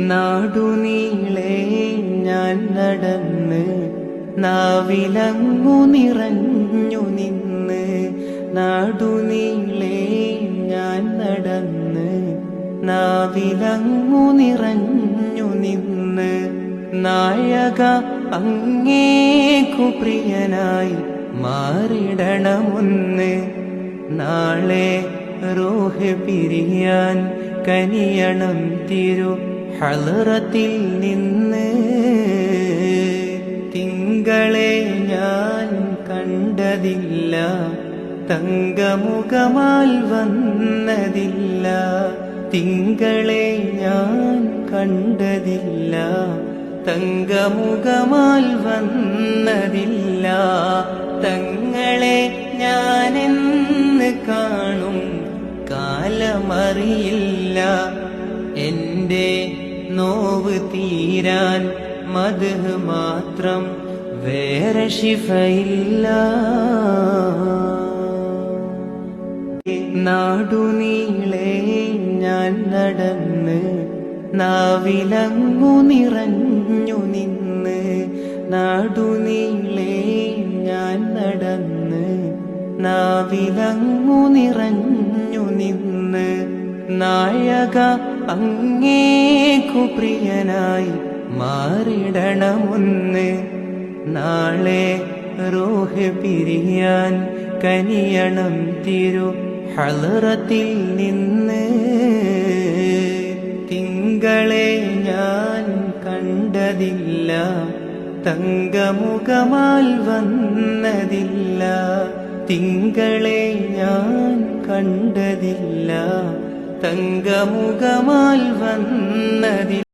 നാടുനീളെ ഞാൻ നടന്ന് നാവിലങ്ങു നിറഞ്ഞു നിന്ന്. നാടുനീളെ ഞാൻ നടന്ന് നാവിലങ്ങു നിറഞ്ഞു നിന്ന്. നായക അങ്ങേക്കു പ്രിയനായി മാറിടണമൊന്ന്. നാളെ റൂഹ് പിരിയാൻ കനിയണം തിരു ഹളറത്തിൽ നിന്ന്. തിങ്കളെ ഞാൻ കണ്ടതില്ല, തങ്കമുഖമാൽ വന്നതില്ല. തിങ്കളെ ഞാൻ കണ്ടതില്ല, തങ്കമുഖമാൽ വന്നതില്ല. തങ്ങളെ ഞാനെന്ന് കാണും കാലമറിയില്ല. എന്റെ നോവ് തീരാൻ മദ്ഹ് മാത്രം, വേറെ ശിഫയില്ല. നാടുനീളെ ഞാൻ നടന്ന് നാവിലങ്ങു നിറഞ്ഞു നിന്ന്. നാടുനീളെ ഞാൻ നടന്ന് നാവിലങ്ങു നിറഞ്ഞു നിന്ന്. നായക അങ്ങേക്കു പ്രിയനായി മാറിടണമൊന്ന്. നാളെ റൂഹ് പിരിയാൻ കനിയണം തിരു ഹളറത്തിൽ നിന്ന്. തിങ്കളെ ഞാൻ കണ്ടതില്ല, തങ്കമുഖമാൽ വന്നതില്ല. തിങ്കളെ ഞാൻ കണ്ടതില്ല, തങ്കമുഖമാൽ വന്നതില്ല.